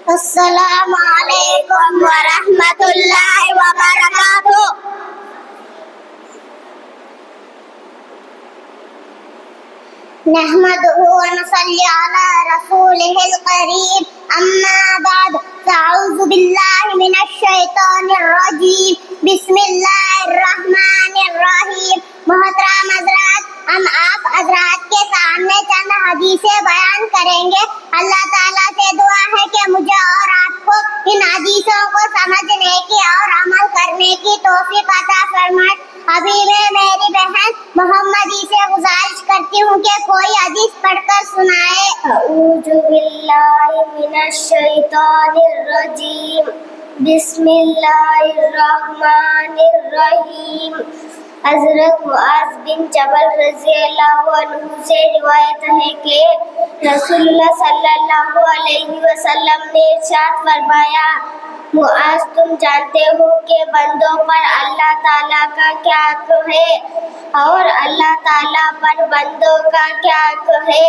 السلام علیکم ورحمۃ اللہ وبرکاتہ. نحمده ونصلي على رسوله الكريم. أما بعد فأعوذ بالله من الشيطان الرجيم. بسم الله الرحمن الرحیم. محترم حضرات، ہم آپ حضرات کے سامنے چند حدیثیں بیان کریں گے. اللہ تعالیٰ سے دعا ہے کہ مجھے اور آپ کو ان حدیثوں کو سمجھنے کی اور عمل کرنے کی توفیق عطا فرمائے. ابھی میں میری بہن محمدی سے گزارش کرتی ہوں کہ کوئی حدیث پڑھ کر سنائے. اعوذ باللہ من الشیطان الرجیم. بسم اللہ الرحمن الرحیم. حضرت معاذ بن جبل رضی اللہ عنہ سے روایت ہے کہ رسول اللہ صلی اللہ علیہ وسلم نے ارشاد فرمایا: معاذ، تم جانتے ہو کہ بندوں پر اللہ تعالیٰ کا کیا حق ہے اور اللہ تعالیٰ پر بندوں کا کیا حق ہے؟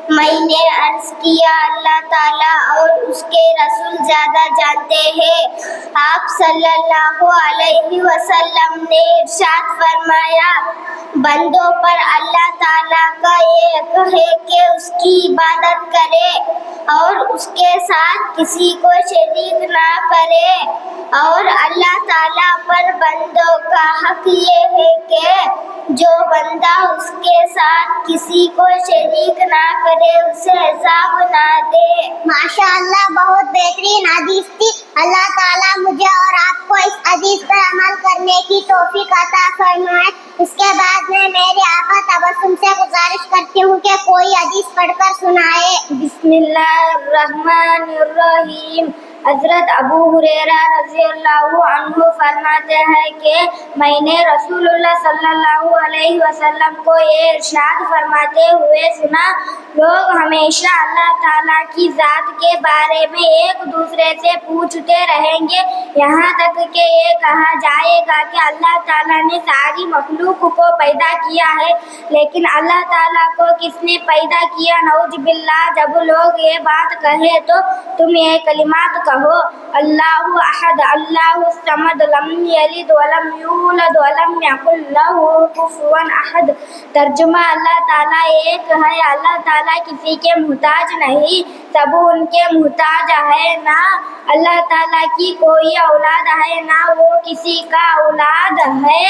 میں نے عرض کیا: اللہ تعالیٰ اور اس کے رسول زیادہ جانتے ہیں. آپ صلی اللہ علیہ وسلم نے ارشاد فرمایا: بندوں پر اللہ تعالیٰ کا یہ حق ہے کہ اس کی عبادت کرے اور اس کے ساتھ کسی کو شریک نہ کرے، اور اللہ تعالیٰ پر بندوں کا حق یہ ہے کہ جو بندہ اس کے ساتھ کسی کو شریک نہ کرے اسے عذاب نہ دے. ماشاء اللہ، بہت بہترین حدیث تھی. اللہ تعالیٰ مجھے اور آپ کو اس حدیث پر عمل کرنے کی توفیق عطا فرمائے. اس کے بعد میں میرے آقا تبسم سے گزارش کرتی ہوں کہ کوئی حدیث پڑھ کر سنائے. بسم اللہ الرحمن الرحیم. حضرت ابو ہریرہ رضی اللہ عنہ فرماتے ہیں کہ میں نے رسول اللہ صلی اللہ علیہ وسلم کو یہ ارشاد فرماتے ہوئے سنا: لوگ ہمیشہ اللہ تعالیٰ کی ذات کے بارے میں ایک دوسرے سے پوچھتے رہیں گے یہاں تک کہ یہ کہا جائے گا کہ اللہ تعالیٰ نے ساری مخلوق کو پیدا کیا ہے، لیکن اللہ تعالیٰ کو کس نے پیدا کیا؟ نعوذ باللہ. جب لوگ یہ بات کہیں تو تم یہ کلمات کہو: اللہ احد، اللہ الصمد، لم یلد ولم یولد ولم یکن لہ کفوا احد. ترجمہ: اللہ تعالیٰ ایک ہے، اللہ تعالیٰ کسی کے محتاج نہیں، سب ان کے محتاج ہے. نہ اللہ تعالیٰ کی کوئی اولاد ہے، نہ وہ کسی کا اولاد ہے،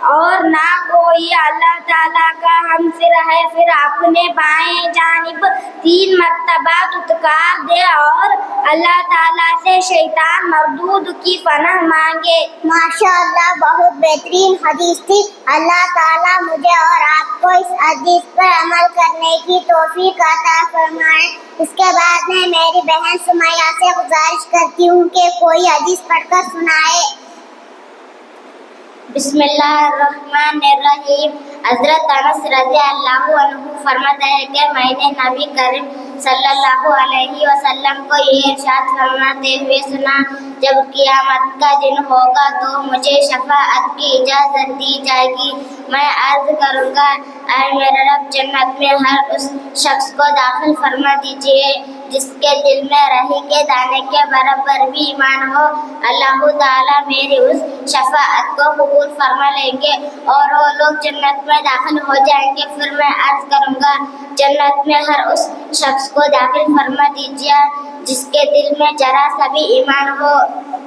اور نہ کوئی اللہ تعالیٰ کا ہمسر ہے. پھر اپنے بائیں جانب 3 مرتبہ دھتکار دے اور اللہ تعالیٰ سے شیطان مردود کی پناہ مانگے. ماشاء اللہ، بہت بہترین حدیث تھی. اللہ تعالیٰ مجھے اور آپ کو اس حدیث پر عمل کرنے کی توفیق عطا فرمائے. اس کے بعد میں میری بہن سمیہ سے گزارش کرتی ہوں کہ کوئی حدیث پڑھ کر سنائے. بسم اللہ الرحمن الرحیم. حضرت انس رضی اللہ عنہ فرماتے ہیں کہ میں نے نبی کریم صلی اللہ علیہ وسلم کو یہ ارشاد فرماتے ہوئے سنا: جب قیامت کا دن ہوگا تو مجھے شفاعت کی اجازت دی جائے گی. میں عرض کروں گا: اے میرے رب، جنت میں ہر اس شخص کو داخل فرما دیجیے جس کے دل میں رہی کے دانے کے برابر بھی ایمان ہو. اللہ تعالیٰ میری اس شفاعت کو قبول فرما لیں گے اور وہ لوگ جنت میں داخل ہو جائیں گے. پھر میں عرض کروں گا: جنت میں ہر اس شخص کو داخل فرما دیجیے جس کے دل میں ذرا سا بھی ایمان ہو.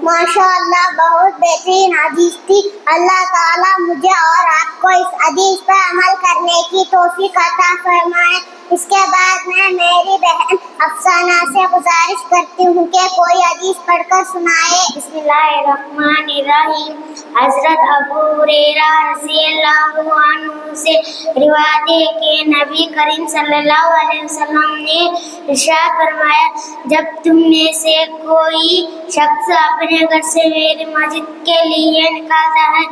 ماشاء اللہ، بہت بہترین حدیث تھی. اللہ تعالیٰ مجھے اور آپ کو اس حدیث پر عمل کرنے کی توفیق عطا فرمائے. اس کے بعد میں میری بہن افسانہ سے گزارش کرتی ہوں کہ کوئی حدیث پڑھ کر سنائے. بسم اللہ الرحمن الرحیم. حضرت ابو ہریرہ رضی اللہ عنہ سے روایت ہے کہ نبی کریم صلی اللہ علیہ وسلم نے ارشاد فرمایا: جب تم میں سے کوئی شخص اپنے گھر سے میری مسجد کے لیے نکلتا ہے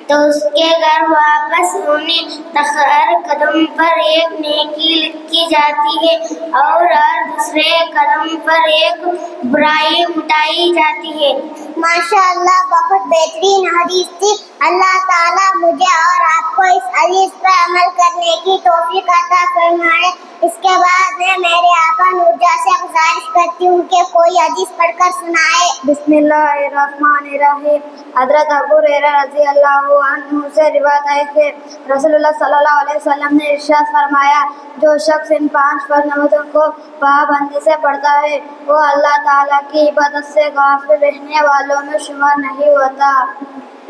تو اس کے گھر واپس ہونے تک ہر قدم پر ایک نیکی لکھی جاتی ہے اور ہر دوسرے قدم پر ایک برائی مٹائی جاتی ہے۔ ماشاء اللہ، بہت بہترین حدیث تھی۔ اللہ تعالیٰ مجھے اور آپ کو اس حدیث پر عمل کرنے کی توفیق عطا فرمائے۔ اس کے بعد میں میرے آقا نورجہاں سے گزارش کرتی ہوں کہ کوئی حدیث پڑھ کر سنائے۔ بسم اللہ الرحمن الرحیم۔ حضرت ابو ہریرہ رضی اللہ عنہ سے روایت ہے کہ رسول اللہ صلی اللہ علیہ وسلم نے ارشاد فرمایا، جو شخص ان 5 فرض نمازوں کو پابندی سے پڑھتا ہے وہ اللہ تعالیٰ کی عبادت سے غافل رہنے والوں میں شمار نہیں ہوتا۔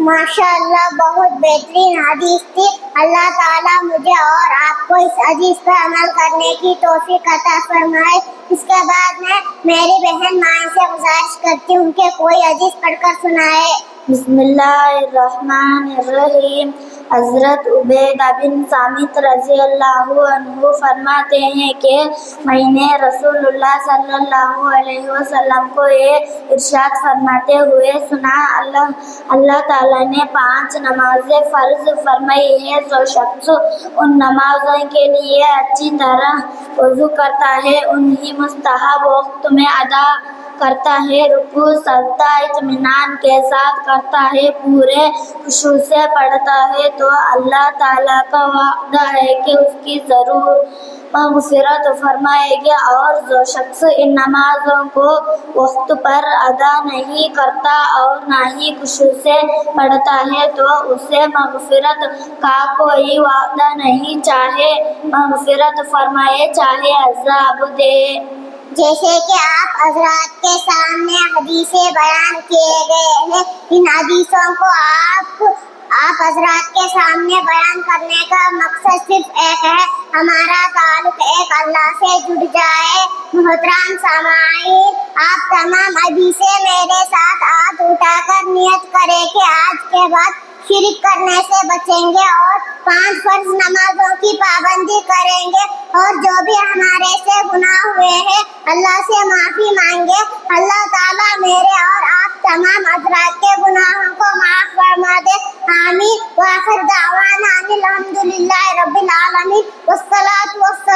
ماشاء اللہ، بہت بہترین حدیث تھی۔ اللہ تعالیٰ مجھے اور آپ کو اس حدیث پر عمل کرنے کی توفیق عطا فرمائے۔ اس کے بعد میں میری بہن مائیں سے گزارش کرتی ہوں کہ کوئی حدیث پڑھ کر سنائے۔ بسم اللہ الرحمن الرحیم۔ حضرت عبیدہ بن صامت رضی اللہ عنہ فرماتے ہیں کہ میں نے رسول اللہ صلی اللہ علیہ وسلم کو یہ ارشاد فرماتے ہوئے سنا، اللہ تعالیٰ نے 5 نمازیں فرض فرمائی ہیں۔ جو شخص ان نمازوں کے لیے اچھی طرح وضو کرتا ہے، انہیں مستحب وقت میں ادا کرتا ہے، رکوع سجدہ اطمینان کے ساتھ کرتا ہے، پورے خشوع سے پڑھتا ہے، تو اللہ تعالیٰ کا وعدہ ہے کہ اس کی ضرور مغفرت فرمائے گا۔ اور جو شخص ان نمازوں کو وقت پر ادا نہیں کرتا اور نہ ہی خشوع سے پڑھتا ہے تو اسے مغفرت کا کوئی وعدہ نہیں، چاہے مغفرت فرمائے چاہے عذاب دے۔ جیسے کہ آپ حضرات کے سامنے حدیثیں بیان کیے گئے ہیں، ان حدیثوں کو آپ حضرات کے سامنے بیان کرنے کا مقصد صرف ایک ہے، ہمارا تعلق ایک اللہ سے جڑ جائے۔ محترم سامعین، آپ تمام حدیثیں میرے ساتھ ہاتھ اٹھا کر نیت کریں کہ آج کے بعد شرک کرنے سے بچیں گے اور 5 فرض نمازوں کی پابندی کریں گے، اور جو بھی ہمارے سے گناہ ہوئے ہیں اللہ سے معافی مانگے۔ اللہ تعالیٰ میرے اور آپ تمام حضرات کے گناہوں کو معاف فرما دے، آمین۔ وآخر دعوانا ان الحمدللہ رب العالمین، والصلاة والسلام